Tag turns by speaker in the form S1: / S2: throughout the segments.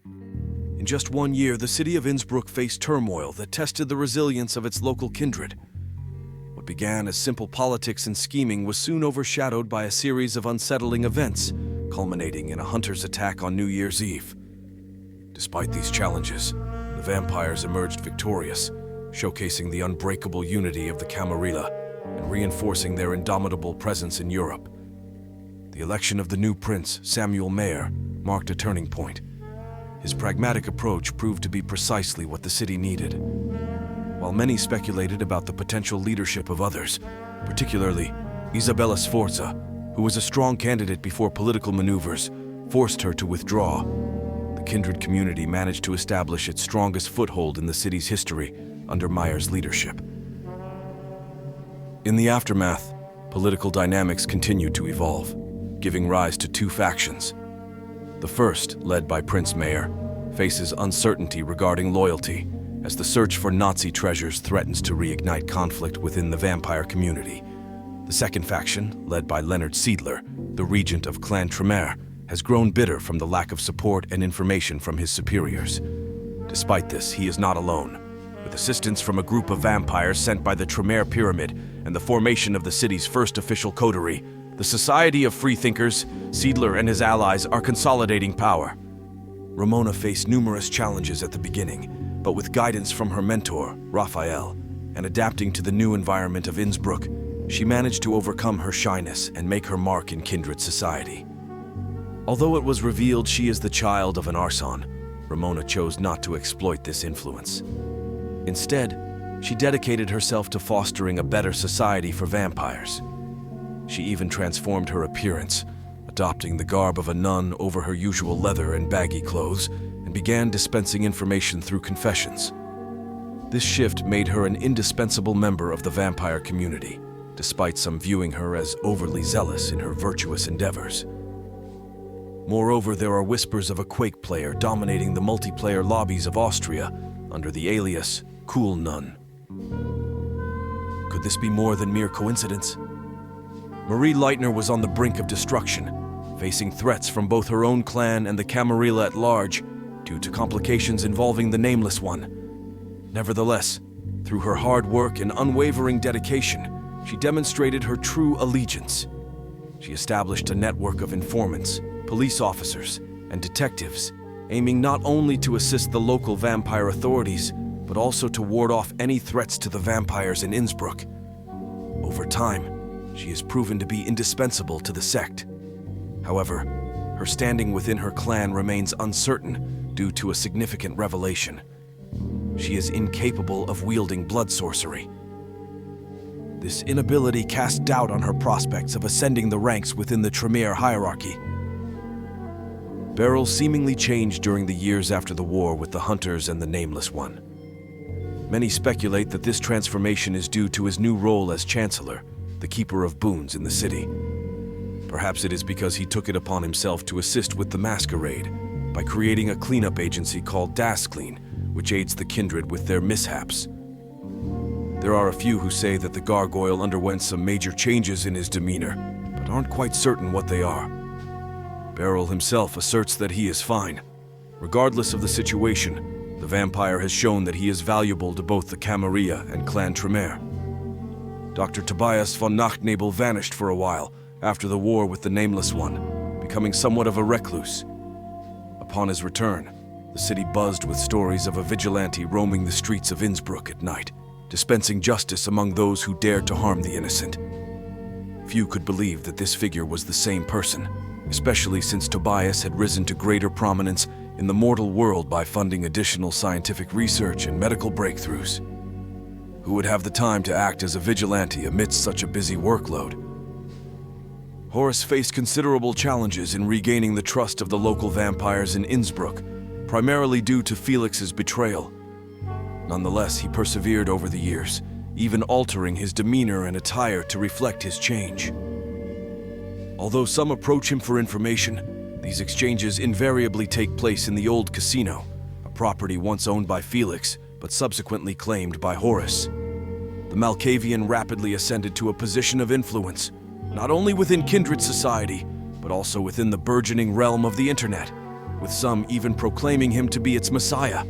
S1: In just 1 year, the city of Innsbruck faced turmoil that tested the resilience of its local kindred. What began as simple politics and scheming was soon overshadowed by a series of unsettling events, culminating in a hunter's attack on New Year's Eve. Despite these challenges, the vampires emerged victorious, showcasing the unbreakable unity of the Camarilla and reinforcing their indomitable presence in Europe. The election of the new prince, Samuel Mayer, marked a turning point. His pragmatic approach proved to be precisely what the city needed. While many speculated about the potential leadership of others, particularly Isabella Sforza, who was a strong candidate before political maneuvers forced her to withdraw, the kindred community managed to establish its strongest foothold in the city's history under Mayer's leadership. In the aftermath, political dynamics continued to evolve, giving rise to two factions. The first, led by Prince Mayer, faces uncertainty regarding loyalty as the search for Nazi treasures threatens to reignite conflict within the vampire community. The second faction, led by Leonard Seidler, the regent of Clan Tremere, has grown bitter from the lack of support and information from his superiors. Despite this, he is not alone. With assistance from a group of vampires sent by the Tremere Pyramid and the formation of the city's first official coterie, the Society of Freethinkers, Seidler and his allies are consolidating power. Ramona faced numerous challenges at the beginning, but with guidance from her mentor, Raphael, and adapting to the new environment of Innsbruck, she managed to overcome her shyness and make her mark in kindred society. Although it was revealed she is the child of an arson, Ramona chose not to exploit this influence. Instead, she dedicated herself to fostering a better society for vampires. She even transformed her appearance, adopting the garb of a nun over her usual leather and baggy clothes, and began dispensing information through confessions. This shift made her an indispensable member of the vampire community, despite some viewing her as overly zealous in her virtuous endeavors. Moreover, there are whispers of a Quake player dominating the multiplayer lobbies of Austria under the alias Cool Nun. Could this be more than mere coincidence? Marie Leitner was on the brink of destruction, facing threats from both her own clan and the Camarilla at large due to complications involving the Nameless One. Nevertheless, through her hard work and unwavering dedication, she demonstrated her true allegiance. She established a network of informants, police officers, and detectives, aiming not only to assist the local vampire authorities, but also to ward off any threats to the vampires in Innsbruck. Over time, she has proven to be indispensable to the sect. However, her standing within her clan remains uncertain due to a significant revelation. She is incapable of wielding blood sorcery. This inability casts doubt on her prospects of ascending the ranks within the Tremere hierarchy. Beryl seemingly changed during the years after the war with the Hunters and the Nameless One. Many speculate that this transformation is due to his new role as Chancellor, the Keeper of Boons in the city. Perhaps it is because he took it upon himself to assist with the Masquerade by creating a cleanup agency called Das Clean, which aids the kindred with their mishaps. There are a few who say that the gargoyle underwent some major changes in his demeanor, but aren't quite certain what they are. Beryl himself asserts that he is fine. Regardless of the situation, the vampire has shown that he is valuable to both the Camarilla and Clan Tremere. Dr. Tobias von Nachtnebel vanished for a while after the war with the Nameless One, becoming somewhat of a recluse. Upon his return, the city buzzed with stories of a vigilante roaming the streets of Innsbruck at night, dispensing justice among those who dared to harm the innocent. Few could believe that this figure was the same person, especially since Tobias had risen to greater prominence in the mortal world by funding additional scientific research and medical breakthroughs. Who would have the time to act as a vigilante amidst such a busy workload? Horace faced considerable challenges in regaining the trust of the local vampires in Innsbruck, primarily due to Felix's betrayal. Nonetheless, he persevered over the years, even altering his demeanor and attire to reflect his change. Although some approach him for information, these exchanges invariably take place in the old casino, a property once owned by Felix, but subsequently claimed by Horace. The Malkavian rapidly ascended to a position of influence, not only within kindred society, but also within the burgeoning realm of the internet. with some even proclaiming him to be its messiah.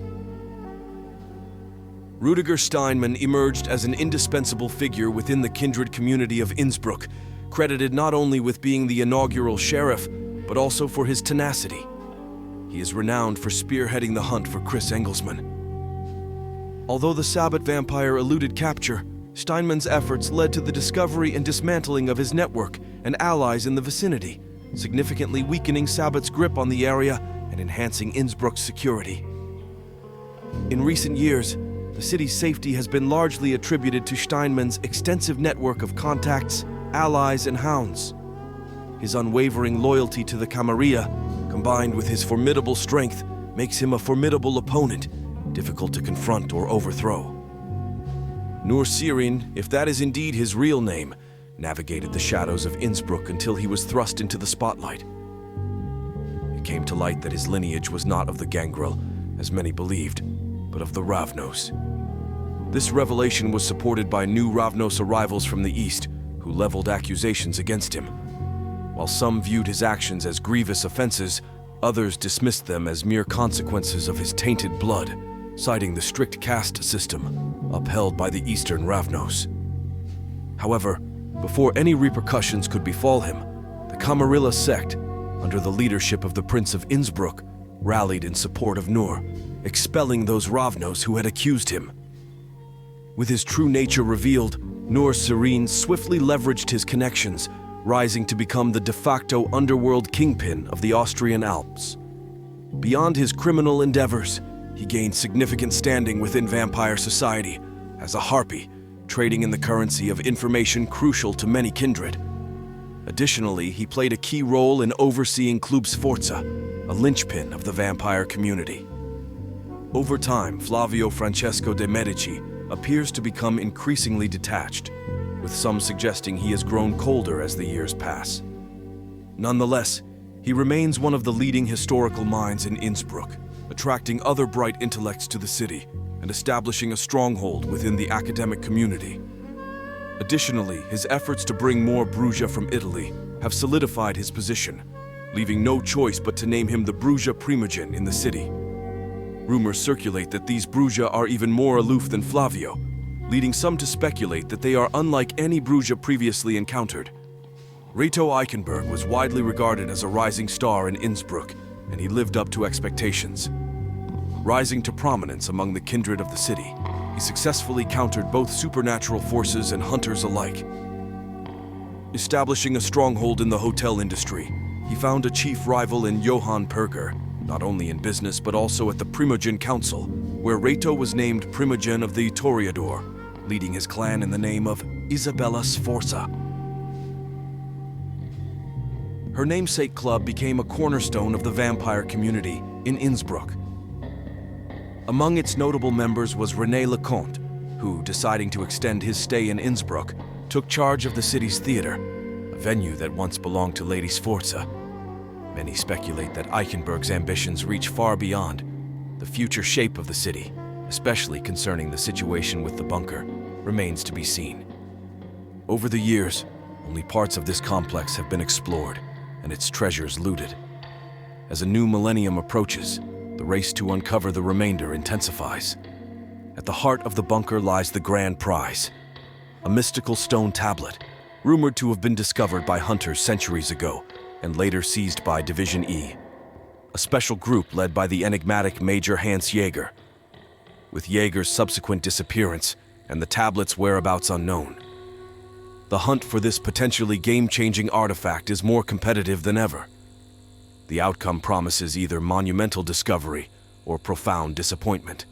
S1: Rudiger Steinmann emerged as an indispensable figure within the kindred community of Innsbruck, credited not only with being the inaugural sheriff, but also for his tenacity. He is renowned for spearheading the hunt for Chris Engelsmann. Although the Sabbat vampire eluded capture, Steinmann's efforts led to the discovery and dismantling of his network and allies in the vicinity, significantly weakening Sabbat's grip on the area and enhancing Innsbruck's security. In recent years, the city's safety has been largely attributed to Steinmann's extensive network of contacts, allies, and hounds. His unwavering loyalty to the Camarilla, combined with his formidable strength, makes him a formidable opponent, difficult to confront or overthrow. Nur Sirin, if that is indeed his real name, navigated the shadows of Innsbruck until he was thrust into the spotlight. It came to light that his lineage was not of the Gangrel, as many believed, but of the Ravnos. This revelation was supported by new Ravnos arrivals from the east, who leveled accusations against him. While some viewed his actions as grievous offenses, others dismissed them as mere consequences of his tainted blood, citing the strict caste system upheld by the Eastern Ravnos. However, before any repercussions could befall him, the Camarilla sect, under the leadership of the Prince of Innsbruck, rallied in support of Nur, expelling those Ravnos who had accused him. With his true nature revealed, Nur Sirin swiftly leveraged his connections, rising to become the de facto underworld kingpin of the Austrian Alps. Beyond his criminal endeavors, he gained significant standing within vampire society as a harpy, trading in the currency of information crucial to many kindred. Additionally, he played a key role in overseeing Club Sforza, a linchpin of the vampire community. Over time, Flavio Francesco de' Medici appears to become increasingly detached, with some suggesting he has grown colder as the years pass. Nonetheless, he remains one of the leading historical minds in Innsbruck, attracting other bright intellects to the city and establishing a stronghold within the academic community. Additionally, his efforts to bring more Brugia from Italy have solidified his position, leaving no choice but to name him the Brugia Primogen in the city. Rumors circulate that these Brugia are even more aloof than Flavio, leading some to speculate that they are unlike any Brugia previously encountered. Reto Eichenberg was widely regarded as a rising star in Innsbruck, and he lived up to expectations. Rising to prominence among the kindred of the city, he successfully countered both supernatural forces and hunters alike. Establishing a stronghold in the hotel industry, he found a chief rival in Johann Perger, not only in business but also at the Primogen Council, where Reto was named Primogen of the Toreador, leading his clan in the name of Isabella Sforza. Her namesake club became a cornerstone of the vampire community in Innsbruck. Among its notable members was René Leconte, who, deciding to extend his stay in Innsbruck, took charge of the city's theater, a venue that once belonged to Lady Sforza. Many speculate that Eichenberg's ambitions reach far beyond the future shape of the city, especially concerning the situation with the bunker, remains to be seen. Over the years, only parts of this complex have been explored and its treasures looted. As a new millennium approaches, the race to uncover the remainder intensifies. At the heart of the bunker lies the grand prize, a mystical stone tablet, rumored to have been discovered by hunters centuries ago and later seized by Division E, a special group led by the enigmatic Major Hans Jaeger. With Jaeger's subsequent disappearance and the tablet's whereabouts unknown, the hunt for this potentially game-changing artifact is more competitive than ever. The outcome promises either monumental discovery or profound disappointment.